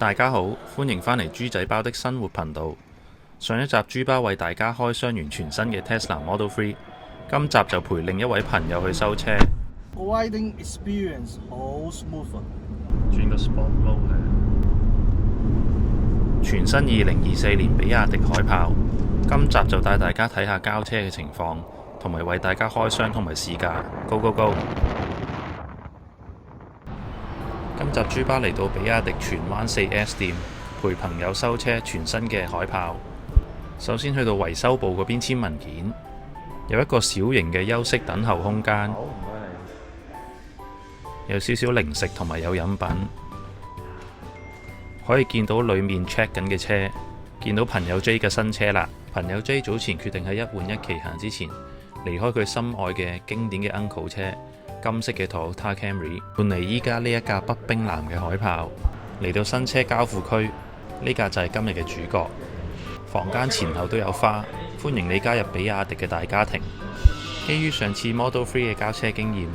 大家好，歡迎返嚟豬仔包的生活頻道。上一集豬包為大家開箱完全新嘅 Tesla Model 3，今集就陪另一位朋友去收車。Riding experience 好 smooth 啊！轉個 Sport Mode 係全新2024年比亞迪海豹。今集就帶大家睇下交車嘅情況，同埋為大家開箱同埋試駕。Go go go！今集豬包嚟到比亞迪荃灣 4S 店，陪朋友收車全新嘅海豹。首先去到維修部嗰邊簽文件，有一個小型嘅休息等候空間，有少少零食同埋有飲品，可以見到裡面 check 緊嘅車，見到朋友 J 嘅新車啦。朋友 J 早前決定喺一換一期限之前離開佢心愛嘅經典嘅 Uncle 車，金色嘅 Toyota Camry， 換嚟依家呢一架北冰藍嘅海豹。嚟到新車交付區，呢架就係今日嘅主角。房間前後都有花，歡迎你加入比亞迪嘅大家庭。基於上次 Model 3嘅交車經驗，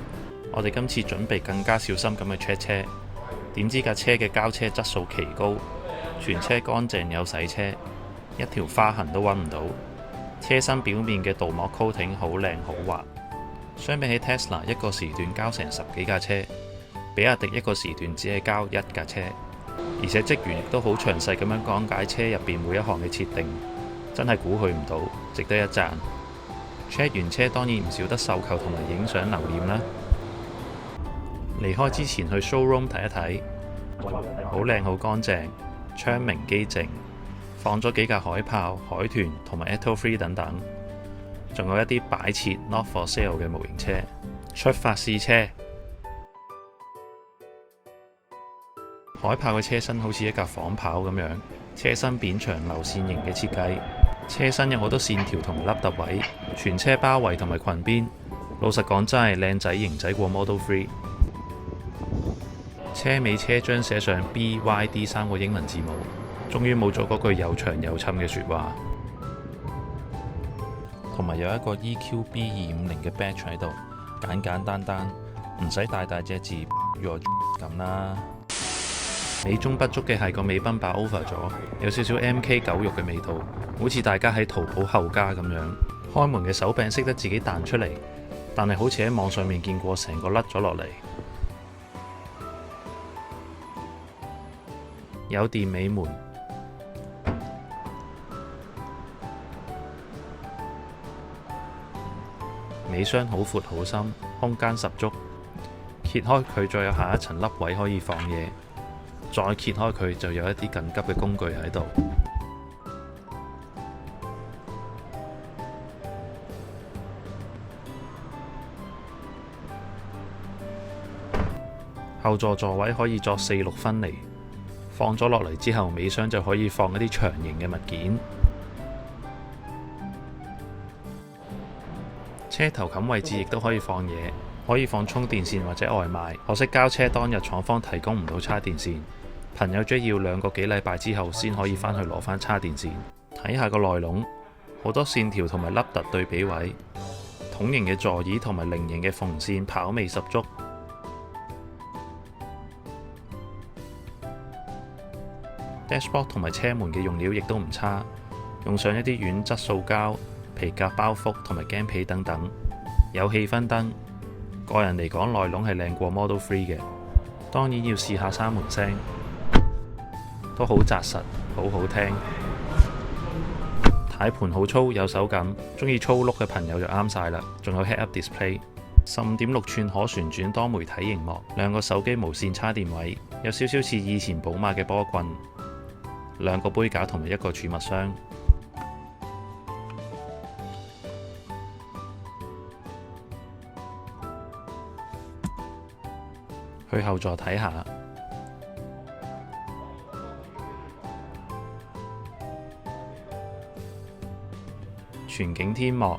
我哋今次準備更加小心咁去 check 車。點知架車嘅交車質素奇高，全車乾淨有洗車，一條花痕都揾唔到。車身表面嘅鍍膜 coating 好靚好滑。相比起 Tesla 一個時段交成10幾架車，比亞迪一個時段只係交1架車，而且職員亦都好詳細咁樣講解車入邊每一項嘅設定，真係估佢唔到，值得一讚。check 完車當然唔少得售後同埋影相留念啦。離開之前去 showroom 睇一睇，好靚好乾淨，窗明幾淨，放咗幾架海豹、海豚同埋 Atto 3等等，仲有一啲擺設 not for sale 嘅模型車。出發試車。海豹嘅車身好似一架仿跑咁樣，車身扁長流線型嘅設計，車身有好多線條同埋凹凸位，全車包圍同埋裙邊，老實講真係靚仔型仔過 Model 3。車尾車廂寫上 BYD 3個英文字母，終於冇咗嗰句又長又沉嘅說話，同埋有一個 EQB250嘅 badge 喺度，簡簡單單，唔使大大隻字咁啦。美中不足嘅係個尾賓把 over 咗，有少少 MK 狗肉嘅味道，好似大家喺淘寶後加咁樣。開門嘅手柄識得自己彈出嚟，但係好似喺網上面見過成個甩咗落嚟。有電尾門，尾箱好闊好深，空間十足。揭開佢再有下一層凹位可以放嘢，再揭開佢就有一啲緊急嘅工具喺度。後座座位可以作4/6分離，放咗落嚟之後，尾箱就可以放一啲長形嘅物件。車頭冚位置亦都可以放嘢，可以放充電線或者外賣。可惜交車當日廠方提供唔到插電線，朋友 J 要2個幾禮拜之後先可以返去攞返插電線。睇下個內籠，好多線條同埋凹凸對比位，筒形嘅座椅同埋菱形嘅縫線跑味十足。Dashboard 同埋車門嘅用料亦都唔差，用上一啲軟質塑膠、皮革包覆同埋鏡皮等等，有氣氛燈。個人嚟講，內籠係靚過 Model 3嘅。當然要試下閂門聲，都好紮實，好好聽。軚盤好粗，有手感，中意粗碌嘅朋友就啱晒啦。仲有 Head-Up Display， 15.6寸可旋轉多媒體螢幕，2個手機無線插電位，有少少似以前寶馬嘅波棍，2個杯架同埋1個儲物箱。去後座睇下，全景天幕，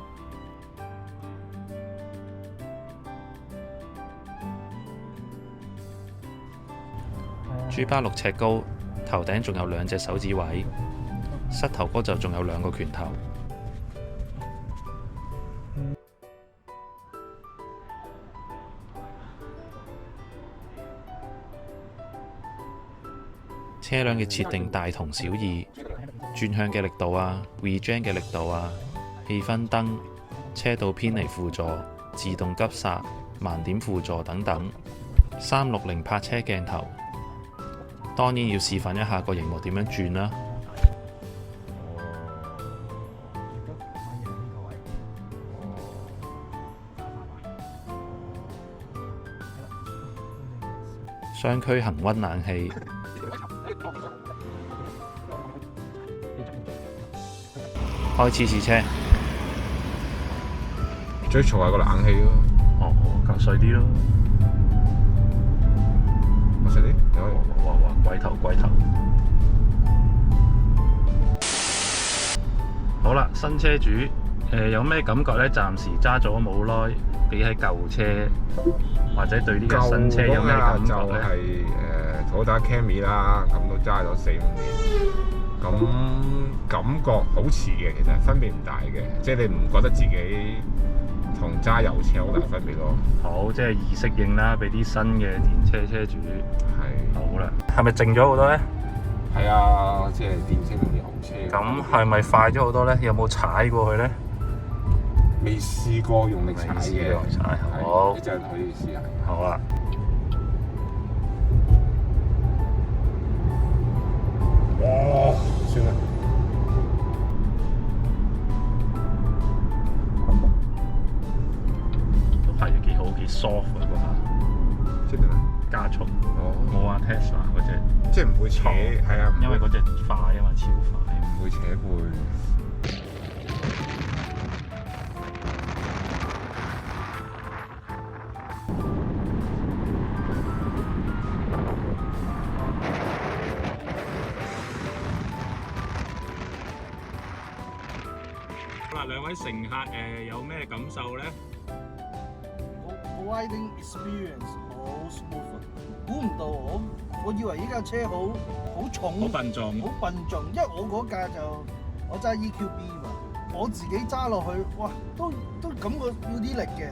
豬包6尺高，頭頂仲有2隻手指位，膝頭哥就仲有2個拳頭。車輛嘅設定大同小異，轉向嘅力度啊、regen 嘅力度啊、氣氛燈、車道偏離輔助、自動急剎、盲點輔助等等，360泊車鏡頭，當然要示範一下個熒幕點樣轉啦。雙區恒溫冷氣，開始試車。最嘈係個冷氣咯。哦，較細啲咯。我細啲，哇，鬼頭。好啦，新車主，有咩感覺呢？暫時揸咗冇耐，比起舊車，或者對呢個新車有咩感覺呢？就係Toyota Camry 啦，咁都揸咗4-5年，咁感覺好似嘅，其實分別唔大嘅，即係你唔覺得自己同揸油車好大分別咯。好，即係易適應啦，俾啲新嘅電車車主。係。好啦，係咪靜咗好多呢？係啊，即係電車同油車。咁係咪快咗好多呢？有冇踩過去呢？未試過用力踩嘅。好，一陣可以試下。好啊。哇！算啦。都係幾好，幾 soft 啊嗰下。即係點啊？加速。哦。冇話 Tesla 嗰隻。即係唔會扯，係啊。因為嗰隻快啊嘛，超快。唔會扯背。好啦，兩位乘客有咩感受呢？個 riding experience 好 smooth， 估唔到我以為呢架車好重，好笨重，因為我嗰架我揸 EQB 嘛，我自己揸落去，哇，都感覺要啲力嘅。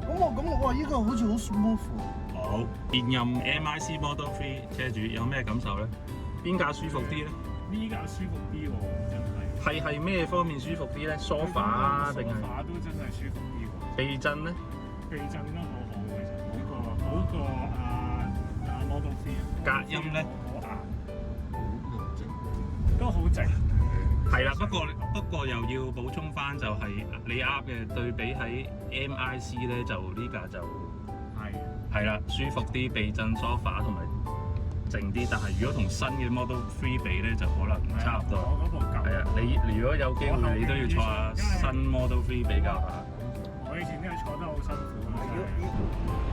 咁我哇，呢個好似好 smooth。好，現任 MIC Model 3車主有咩感受呢？邊架舒服啲呢？呢架舒服啲喎，真係。係咩方面舒服啲咧？梳化定係？梳化都真係舒服啲喎。避震咧？避震都好好嘅，其實好過Model 3。隔音咧？都好靜。係啦，不過又要補充翻，就係你啱嘅對比喺 MIC 咧，就呢架就係啦，舒服啲，避震梳化同埋靜啲。但係如果同新嘅 Model 3比咧，就可能差唔多。我嗰部舊。係啊，你如果有機會，你都要坐下新 Model 3比較下。我以前真係坐得好辛苦啊！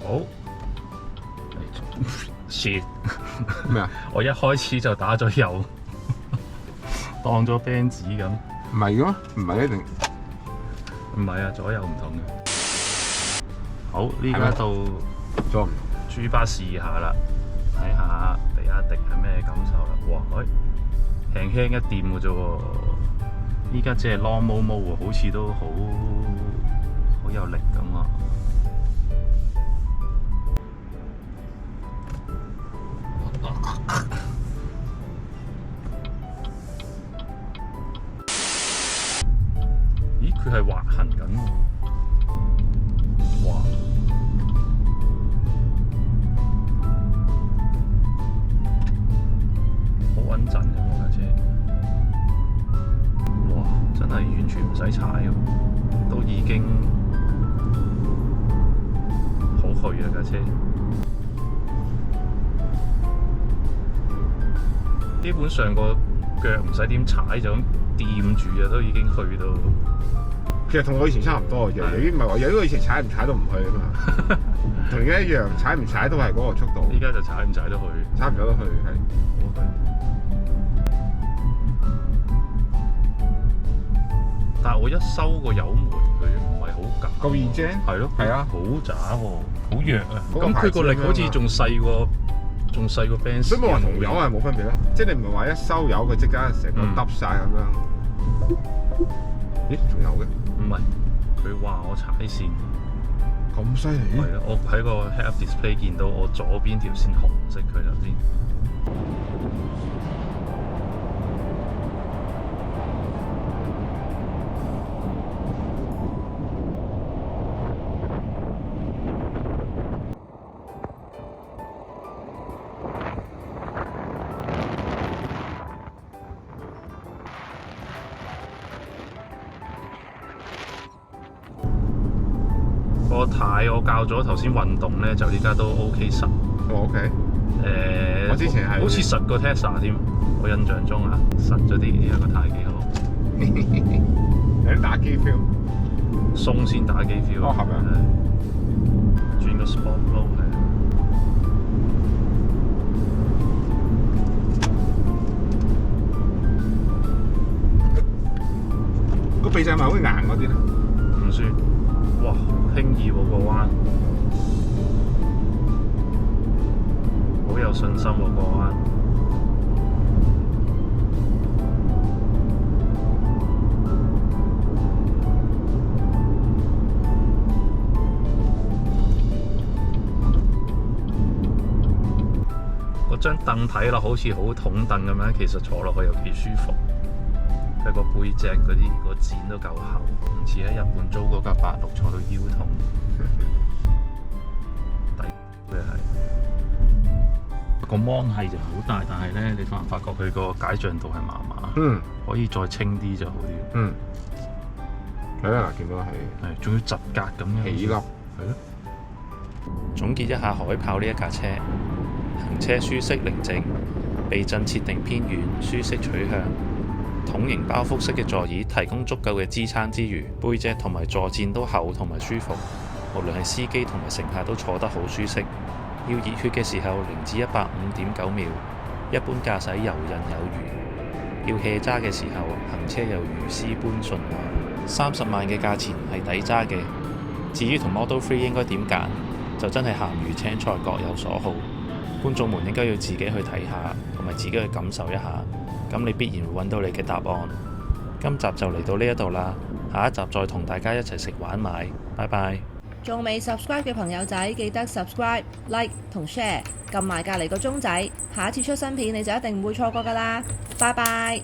好，shit 咩啊？我一開始就打咗油，當咗 Benz 咁。唔係嘅咩？唔係一定。唔係啊，左右唔同嘅。好，呢家到左唔豬巴試下啦，睇下比亞迪係咩感受啦。哇，輕輕一掂嘅啫喎，依家只係 long mo mo 喎，好似都好有力咁啊！咦，佢係滑行緊喎！哇！好穩陣嘅喎架車，哇！真係完全唔使踩喎，都已經好去啊架車。基本上個腳唔使點踩就咁掂住啊，都已經去到其實同我以前差唔多嘅啫，已經唔係話有啲我以前踩唔踩都唔去啊嘛，同而家一樣，踩唔踩都係嗰個速度，依家就踩唔踩得去，踩唔踩得去係。但係我一收個油門，佢唔係好夾，夠易啫。係咯，係啊，好渣喎，好弱啊。嗰個咁佢個力牌子好似仲細過 Benz，所以我話同油係冇分別啦，即係你唔係話一收油佢即刻成個揼晒咁樣。咦？仲有嘅？唔係，佢話我踩線，咁犀利？係啊，我喺個 head-up display 見到我左邊條線紅色，佢頭先。個軚我教咗頭先運動咧，就依家都 OK 實。哦 OK。我之前係好似實過 Tesla 添，我印象中啊，實咗啲，依家個軚幾好。有啲打機 feel。鬆先打機 feel。哦，係咪啊？轉個 Sport Mode 係。個避震係咪好硬嗰啲咧？唔算。哇，輕易喎個彎，好有信心喎個彎。嗰張凳睇落好似好筒凳咁樣，其實坐落去又幾舒服。佢個背脊嗰啲個墊都夠厚，唔似喺日本租嗰架86坐到腰痛。第嘅係個 mon 係就好大，但係咧你發覺佢個解像度係麻麻，可以再清啲就好啲。係啦，嗱，見到係仲要窒格咁樣起粒，係咯。總結一下海豹呢一架車，行車舒適寧靜，避震設定偏遠，舒適取向。筒型包覆式嘅座椅提供足夠嘅支撐之餘，背脊同埋坐墊都厚同埋舒服，無論係司機同埋乘客都坐得好舒適。要熱血嘅時候，0至105.9秒，一般駕駛游刃有餘；要 hea 揸嘅時候，行車又如詩般順滑。30萬嘅價錢係抵揸嘅。至於同 Model 3應該點揀，就真係鹹魚青菜各有所好。觀眾們應該要自己去睇下，同埋自己去感受一下。咁你必然會揾到你嘅答案。今集就嚟到呢一度啦，下一集再同大家一齊食玩買，拜拜。仲未 subscribe 嘅朋友仔，記得 subscribe、like 同 share， 撳埋隔離個鐘仔，下一次出新片你就一定唔會錯過㗎啦。拜拜。